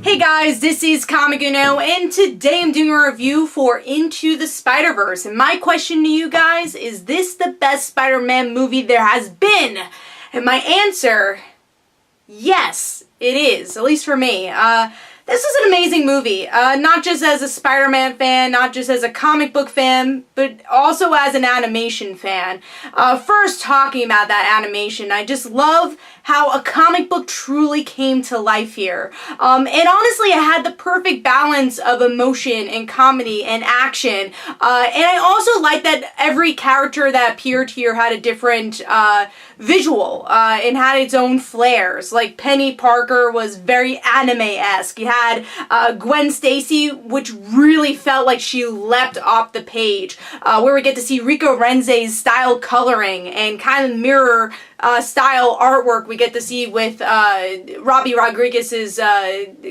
Hey guys, this is Comic Uno, and today I'm doing a review for Into the Spider-Verse. And my question to you guys, is this the best Spider-Man movie there has been? And my answer, yes, it is, at least for me. This is an amazing movie, not just as a Spider-Man fan, not just as a comic book fan, but also as an animation fan. First, talking about that animation, I just love how a comic book truly came to life here. And honestly, it had the perfect balance of emotion and comedy and action. And I also like that every character that appeared here had a different visual and had its own flares. Like Penny Parker was very anime-esque. You had Gwen Stacy, which really felt like she leapt off the page, where we get to see Rico Renze's style coloring and kind of mirror style artwork we get to see with Robbie Rodriguez's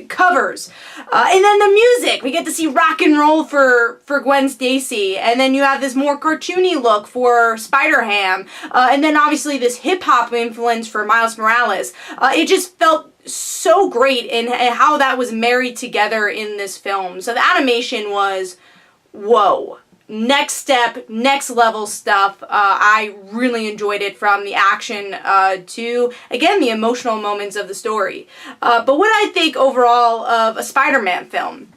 covers. And then the music, we get to see rock and roll for Gwen Stacy, and then you have this more cartoony look for Spider-Ham, and then obviously this hip-hop influence for Miles Morales. It just felt so great in how that was married together in this film. So the animation was, whoa. Next step, next level stuff. I really enjoyed it, from the action to, again, the emotional moments of the story. But what I think overall of a Spider-Man film,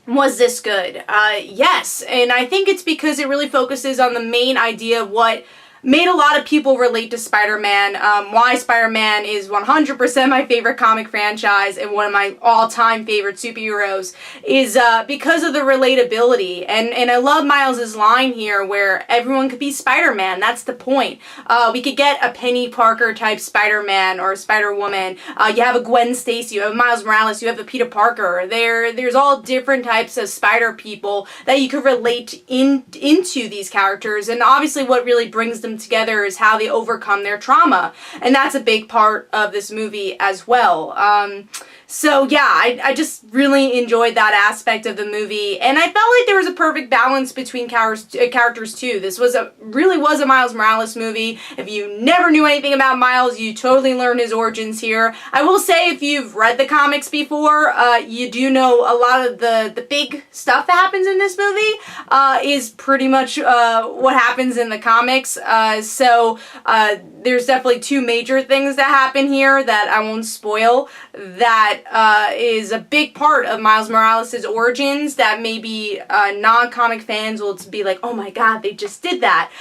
was this good? Yes, and I think it's because it really focuses on the main idea of what made a lot of people relate to Spider-Man, why Spider-Man is 100% my favorite comic franchise and one of my all-time favorite superheroes, is because of the relatability. And I love Miles' line here where everyone could be Spider-Man. That's the point. We could get a Penny Parker type Spider-Man or Spider-Woman. You have a Gwen Stacy, you have a Miles Morales, you have a Peter Parker. There's all different types of Spider people that you could relate into these characters. And obviously what really brings them together is how they overcome their trauma, and that's a big part of this movie as well. So yeah, I just really enjoyed that aspect of the movie, and I felt like there was a perfect balance between characters too. This really was a Miles Morales movie. If you never knew anything about Miles, you totally learned his origins here. I will say, if you've read the comics before, you do know a lot of the big stuff that happens in this movie is pretty much what happens in the comics. So there's definitely two major things that happen here that I won't spoil, that is a big part of Miles Morales' origins, that maybe non-comic fans will be like, oh my god, they just did that.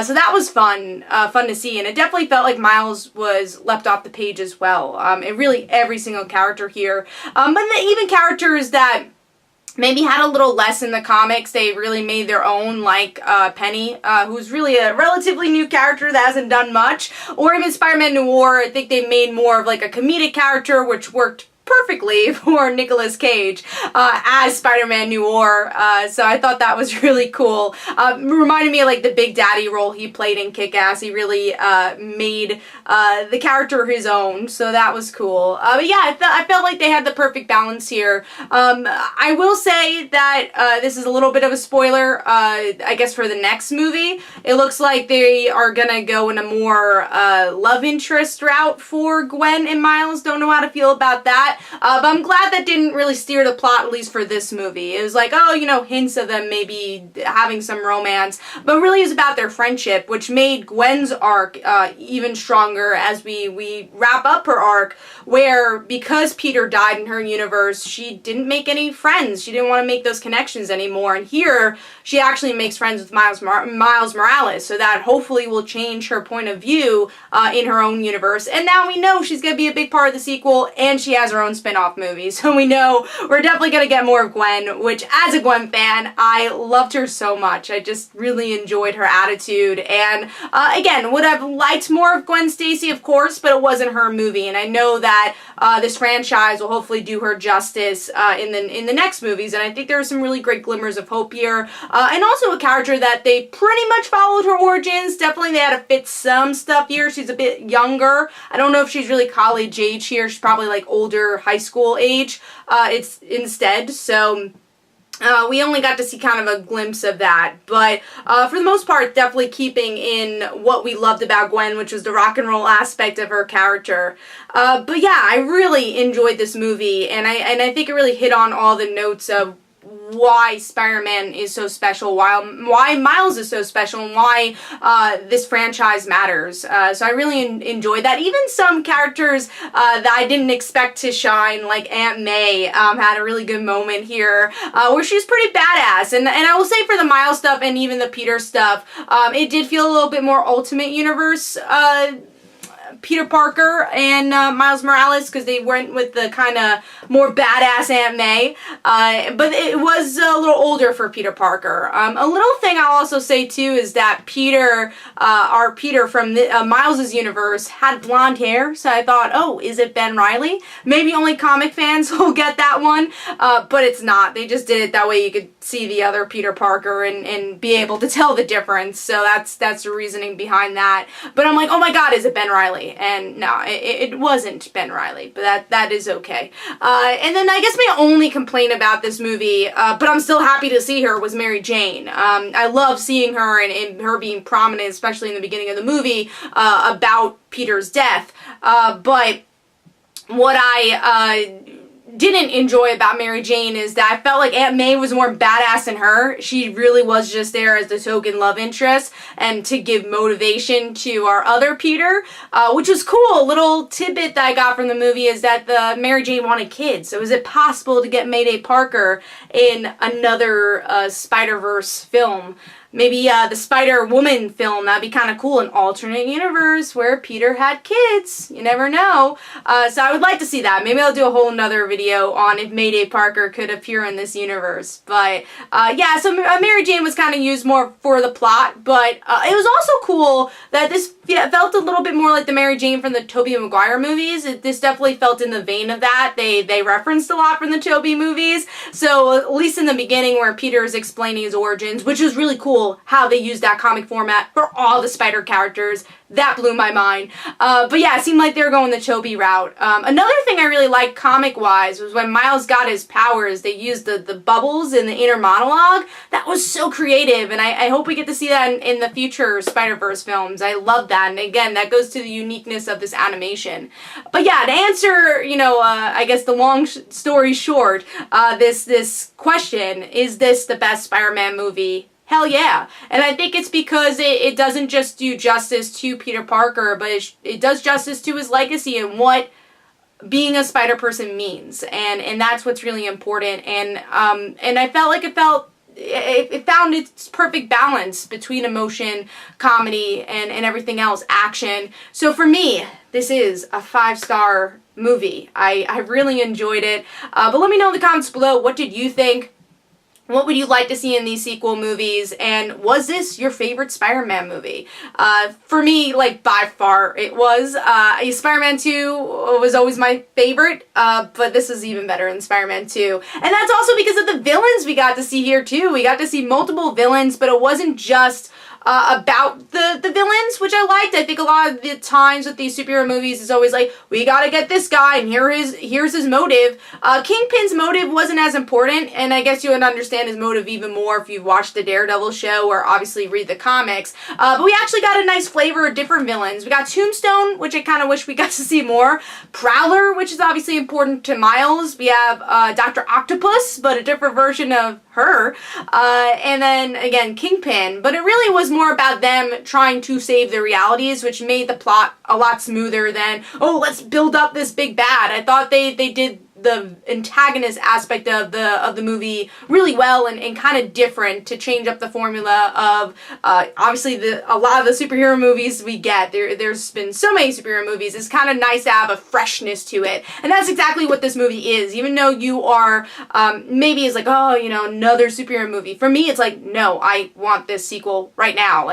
So that was fun to see, and it definitely felt like Miles was left off the page as well. And really every single character here, but even characters that maybe had a little less in the comics, they really made their own, like Penny, who's really a relatively new character that hasn't done much, or even Spider-Man Noir. I think they made more of like a comedic character, which worked perfectly for Nicolas Cage as Spider-Man Noir, so I thought that was really cool. Reminded me of like the Big Daddy role he played in Kick-Ass. He really made the character his own, so that was cool. But yeah, I felt like they had the perfect balance here. I will say that this is a little bit of a spoiler, I guess, for the next movie. It looks like they are gonna go in a more love interest route for Gwen and Miles. Don't know how to feel about that. But I'm glad that didn't really steer the plot, at least for this movie. It was like, oh, you know, hints of them maybe having some romance, but really is about their friendship, which made Gwen's arc even stronger as we wrap up her arc, where because Peter died in her universe, she didn't make any friends. She didn't want to make those connections anymore, and here she actually makes friends with Miles Morales, so that hopefully will change her point of view in her own universe. And now we know she's going to be a big part of the sequel, and she has her own spin-off movie, so we know we're definitely going to get more of Gwen, which, as a Gwen fan, I loved her so much. I just really enjoyed her attitude, and again, would have liked more of Gwen Stacy, of course, but it wasn't her movie, and I know that this franchise will hopefully do her justice in the next movies, and I think there are some really great glimmers of hope here, and also a character that they pretty much followed her origins. Definitely they had to fit some stuff here. She's a bit younger. I don't know if she's really college age here. She's probably like older high school age. It's instead, so We only got to see kind of a glimpse of that, but for the most part, definitely keeping in what we loved about Gwen, which was the rock and roll aspect of her character. But yeah, I really enjoyed this movie, and I think it really hit on all the notes of why Spider-Man is so special, why Miles is so special, and why this franchise matters. So I really enjoyed that. Even some characters that I didn't expect to shine, like Aunt May, had a really good moment here where she's pretty badass. And I will say for the Miles stuff and even the Peter stuff, it did feel a little bit more Ultimate Universe Peter Parker and Miles Morales, because they went with the kind of more badass Aunt May, but it was a little older for Peter Parker. A little thing I'll also say too is that Peter, our Peter from Miles's universe, had blonde hair, so I thought, oh, is it Ben Reilly? Maybe only comic fans will get that one, but it's not. They just did it that way you could see the other Peter Parker and be able to tell the difference, so that's the reasoning behind that. But I'm like, oh my god, is it Ben Reilly? And no, it wasn't Ben Reilly, but that is okay. And then I guess my only complaint about this movie, but I'm still happy to see her, was Mary Jane. I love seeing her and her being prominent, especially in the beginning of the movie, about Peter's death. But what I didn't enjoy about Mary Jane is that I felt like Aunt May was more badass than her. She really was just there as the token love interest and to give motivation to our other Peter, which was cool. A little tidbit that I got from the movie is that the Mary Jane wanted kids. So is it possible to get Mayday Parker in another Spider-Verse film? Maybe the Spider-Woman film, that'd be kind of cool, an alternate universe where Peter had kids. You never know. So I would like to see that. Maybe I'll do a whole nother video on if Mayday Parker could appear in this universe. But yeah, so Mary Jane was kind of used more for the plot, but it was also cool that this felt a little bit more like the Mary Jane from the Tobey Maguire movies. This definitely felt in the vein of that. They referenced a lot from the Tobey movies. So at least in the beginning where Peter is explaining his origins, which was really cool how they used that comic format for all the Spider characters. That blew my mind. But yeah, it seemed like they were going the Tobey route. Another thing I really liked comic-wise was when Miles got his powers, they used the bubbles in the inner monologue. That was so creative, and I hope we get to see that in the future Spider-Verse films. I love that, and again, that goes to the uniqueness of this animation. But yeah, to answer, I guess the long story short, this question, is this the best Spider-Man movie? Hell yeah. And I think it's because it doesn't just do justice to Peter Parker, but it does justice to his legacy and what being a Spider-Person means. And that's what's really important. And I felt like it found its perfect balance between emotion, comedy, and everything else, action. So for me, this is a 5-star movie. I really enjoyed it. But let me know in the comments below, what did you think? What would you like to see in these sequel movies? And was this your favorite Spider-Man movie? For me, by far, it was. Spider-Man 2 was always my favorite, but this is even better than Spider-Man 2. And that's also because of the villains we got to see here, too. We got to see multiple villains, but it wasn't just about the villains, which I liked. I think a lot of the times with these superhero movies is always like, we gotta get this guy, and here's his motive. Kingpin's motive wasn't as important, and I guess you would understand his motive even more if you've watched the Daredevil show or obviously read the comics. But we actually got a nice flavor of different villains. We got Tombstone, which I kind of wish we got to see more. Prowler, which is obviously important to Miles. We have Dr. Octopus, but a different version of her. And then, again, Kingpin. But it really was more about them trying to save the realities, which made the plot a lot smoother than, oh, let's build up this big bad. I thought they did the antagonist aspect of the movie really well and kind of different to change up the formula of obviously a lot of the superhero movies we get. There's been so many superhero movies. It's kind of nice to have a freshness to it, and that's exactly what this movie is. Even though you are maybe it's like, oh, another superhero movie. For me, it's like, no, I want this sequel right now.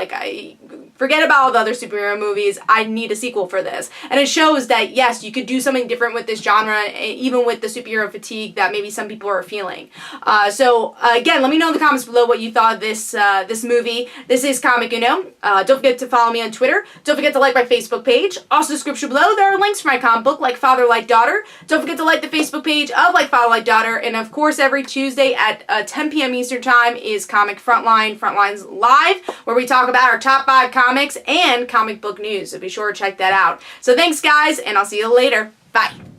Forget about all the other superhero movies. I need a sequel for this. And it shows that, yes, you could do something different with this genre, even with the superhero fatigue that maybe some people are feeling. Again, let me know in the comments below what you thought of this movie. This is Comic Uno. Don't forget to follow me on Twitter. Don't forget to like my Facebook page. Also, description below, there are links for my comic book, Like Father, Like Daughter. Don't forget to like the Facebook page of Like Father, Like Daughter. And of course, every Tuesday at 10 p.m. Eastern Time is Comic Frontlines Live, where we talk about our top 5 comics and comic book news. So be sure to check that out. So thanks, guys, and I'll see you later. Bye.